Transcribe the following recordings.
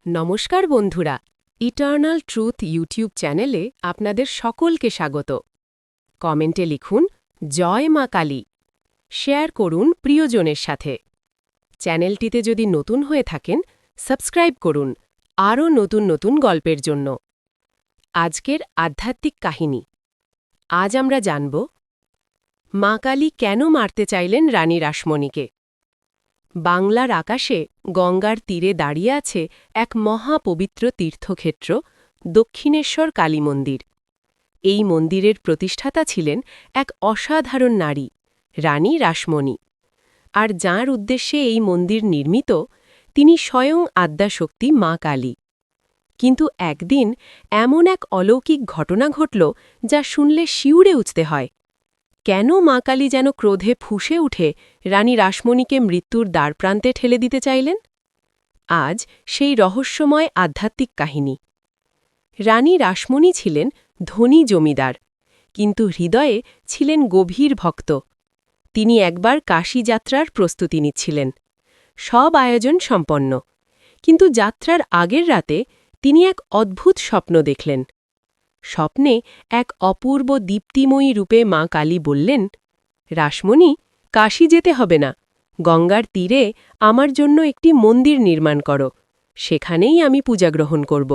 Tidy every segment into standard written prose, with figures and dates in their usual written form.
নমস্কার বন্ধুরা, eternal truth YouTube চ্যানেলে আপনাদের সকলকে স্বাগত। কমেন্টে লিখুন জয় মা কালী, শেয়ার করুন প্রিয়জনের সাথে। চ্যানেলটিতে যদি নতুন হয়ে থাকেন, সাবস্ক্রাইব করুন আরও নতুন নতুন গল্পের জন্য। আজকের আধ্যাত্মিক কাহিনী। আজ আমরা জানব মা কালী কেন মারতে চাইলেন রানী রাসমণিকে। বাংলার আকাশে গঙ্গার তীরে দাঁড়িয়ে আছে এক মহাপবিত্র তীর্থক্ষেত্র, দক্ষিণেশ্বর কালী মন্দির। এই মন্দিরের প্রতিষ্ঠাতা ছিলেন এক অসাধারণ নারী, রানী রাসমণি। আর যাঁর উদ্দেশ্যে এই মন্দির নির্মিত, তিনি স্বয়ং আদ্যাশক্তি মা কালী। কিন্তু একদিন এমন এক অলৌকিক ঘটনা ঘটল, যা শুনলে শিউরে উঠতে হয়। কেন মা কালী যেন ক্রোধে ফুঁসে উঠে রানী রাসমণিকে মৃত্যুর দ্বারপ্রান্তে ঠেলে দিতে চাইলেন? আজ সেই রহস্যময় আধ্যাত্মিক কাহিনী। রানী রাসমণি ছিলেন ধনী জমিদার, কিন্তু হৃদয়ে ছিলেন গভীর ভক্ত। তিনি একবার কাশী যাত্রার প্রস্তুতি নিচ্ছিলেন। সব আয়োজন সম্পন্ন, কিন্তু যাত্রার আগের রাতে তিনি এক অদ্ভুত স্বপ্ন দেখলেন। স্বপ্নে এক অপূর্ব দীপ্তিময়ী রূপে মা কালী বললেন, রাসমণি, কাশী যেতে হবে না, গঙ্গার তীরে আমার জন্য একটি মন্দির নির্মাণ করো, সেখানেই আমি পূজা গ্রহণ করব।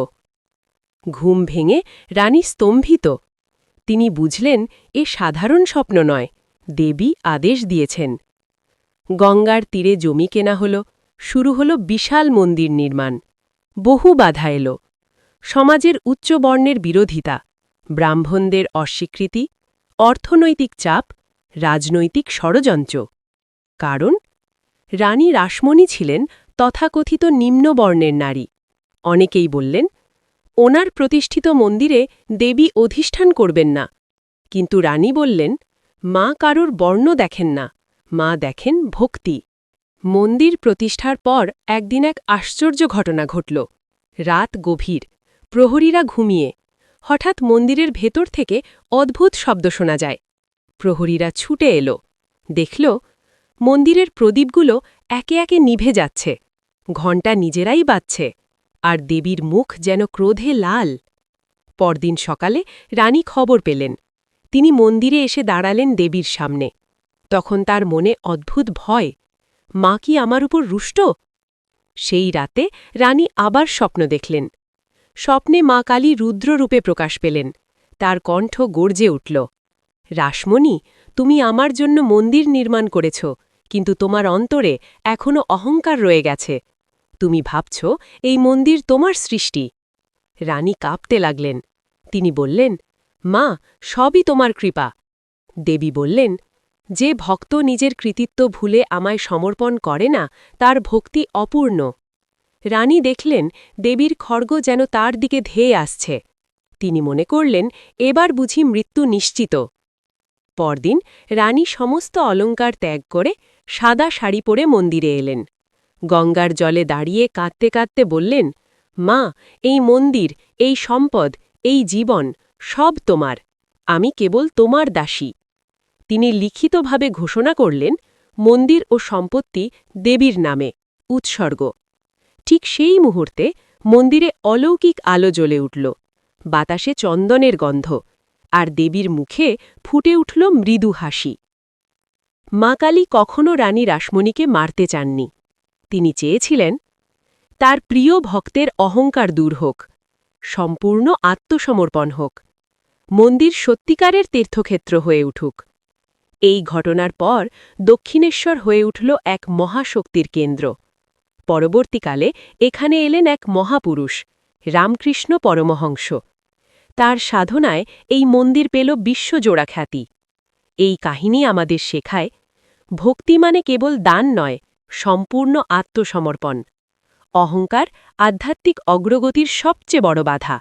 ঘুম ভেঙে রানী স্তম্ভিত। তিনি বুঝলেন এ সাধারণ স্বপ্ন নয়, দেবী আদেশ দিয়েছেন। গঙ্গার তীরে জমি কেনা হল, শুরু হল বিশাল মন্দির নির্মাণ। বহু বাধা এল। সমাজের উচ্চ বর্ণের বিরোধিতা, ব্রাহ্মণদের অস্বীকৃতি, অর্থনৈতিক চাপ, রাজনৈতিক ষড়যন্ত্র। কারণ রানী রাসমণি ছিলেন তথাকথিত নিম্নবর্ণের নারী। অনেকেই বললেন, ওনার প্রতিষ্ঠিত মন্দিরে দেবী অধিষ্ঠান করবেন না। কিন্তু রানী বললেন, মা কারোর বর্ণ দেখেন না, মা দেখেন ভক্তি। মন্দির প্রতিষ্ঠার পর একদিন এক আশ্চর্য ঘটনা ঘটল। রাত গভীর, প্রহরীরা ঘুমিয়ে। হঠাৎ মন্দিরের ভেতর থেকে অদ্ভুত শব্দ শোনা যায়। প্রহরীরা ছুটে এলো, দেখল মন্দিরের প্রদীপগুলো একে একে নিভে যাচ্ছে, ঘণ্টা নিজেরাই বাজছে, আর দেবীর মুখ যেন ক্রোধে লাল। পরদিন সকালে রানী খবর পেলেন। তিনি মন্দিরে এসে দাঁড়ালেন দেবীর সামনে। তখন তার মনে অদ্ভুত ভয়, মা কি আমার উপর রুষ্ট? সেই রাতে রানী আবার স্বপ্ন দেখলেন। স্বপ্নে মা কালী রুদ্ররূপে প্রকাশ পেলেন। তার কণ্ঠ গর্জে উঠল, রাসমণি, তুমি আমার জন্য মন্দির নির্মাণ করেছ, কিন্তু তোমার অন্তরে এখনও অহংকার রয়ে গেছে। তুমি ভাবছ এই মন্দির তোমার সৃষ্টি। রানী কাঁপতে লাগলেন। তিনি বললেন, মা, সবই তোমার কৃপা। দেবী বললেন, যে ভক্ত নিজের কৃতিত্ব ভুলে আমায় সমর্পণ করে না, তার ভক্তি অপূর্ণ। রানী দেখলেন দেবীর খড়গ যেন তার দিকে ধেয়ে আসছে। তিনি মনে করলেন, এবার বুঝি মৃত্যু নিশ্চিত। পরদিন রানী সমস্ত অলঙ্কার ত্যাগ করে সাদা শাড়ি পরে মন্দিরে এলেন। গঙ্গার জলে দাঁড়িয়ে কাঁদতে কাঁদতে বললেন, মা, এই মন্দির, এই সম্পদ, এই জীবন, সব তোমার। আমি কেবল তোমার দাসী। তিনি লিখিতভাবে ঘোষণা করলেন, মন্দির ও সম্পত্তি দেবীর নামে, উৎসর্গ। ঠিক সেই মুহূর্তে মন্দিরে অলৌকিক আলো জ্বলে উঠল। বাতাসে চন্দনের গন্ধ, আর দেবীর মুখে ফুটে উঠল মৃদু হাসি। মা কালী কখনও রানী রাসমণিকে মারতে চাননি। তিনি চেয়েছিলেন তার প্রিয় ভক্তের অহংকার দূর হোক, সম্পূর্ণ আত্মসমর্পণ হোক, মন্দির সত্যিকারের তীর্থক্ষেত্র হয়ে উঠুক। এই ঘটনার পর দক্ষিণেশ্বর হয়ে উঠল এক মহাশক্তির কেন্দ্র। পরবর্তীকালে এখানে এলেন এক মহাপুরুষ, রামকৃষ্ণ পরমহংস। তার সাধনায় এই মন্দির পেল বিশ্বজোড়া খ্যাতি। এই কাহিনী আমাদের শেখায়, ভক্তি মানে কেবল দান নয়, সম্পূর্ণ আত্মসমর্পণ। অহংকার আধ্যাত্মিক অগ্রগতির সবচেয়ে বড় বাধা।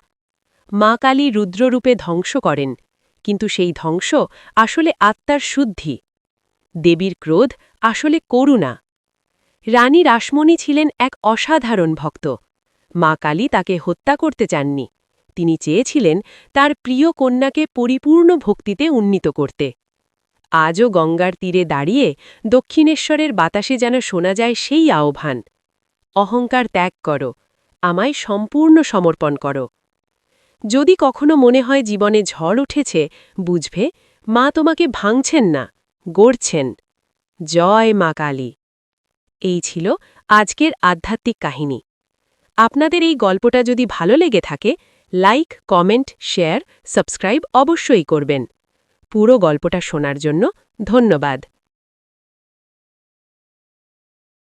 মা কালী রুদ্ররূপে ধ্বংস করেন, কিন্তু সেই ধ্বংস আসলে আত্মার শুদ্ধি। দেবীর ক্রোধ আসলে করুণা। রানী রাসমণি ছিলেন এক অসাধারণ ভক্ত। মা কালী তাকে হত্যা করতে চাননি। তিনি চেয়েছিলেন তার প্রিয় কন্যাকে পরিপূর্ণ ভক্তিতে উন্নীত করতে। আজও গঙ্গার তীরে দাঁড়িয়ে দক্ষিণেশ্বরের বাতাসে যেন শোনা যায় সেই আহ্বান, অহংকার ত্যাগ করো, আমায় সম্পূর্ণ সমর্পণ করো। যদি কখনো মনে হয় জীবনে ঝড় উঠেছে, বুঝবে মা তোমাকে ভাঙছেন না, গড়ছেন। জয় মা কালী। এই ছিল আজকের আধ্যাত্মিক কাহিনী। আপনাদের এই গল্পটা যদি ভালো লেগে থাকে, লাইক, কমেন্ট, শেয়ার, সাবস্ক্রাইব অবশ্যই করবেন। পুরো গল্পটা শোনার জন্য ধন্যবাদ।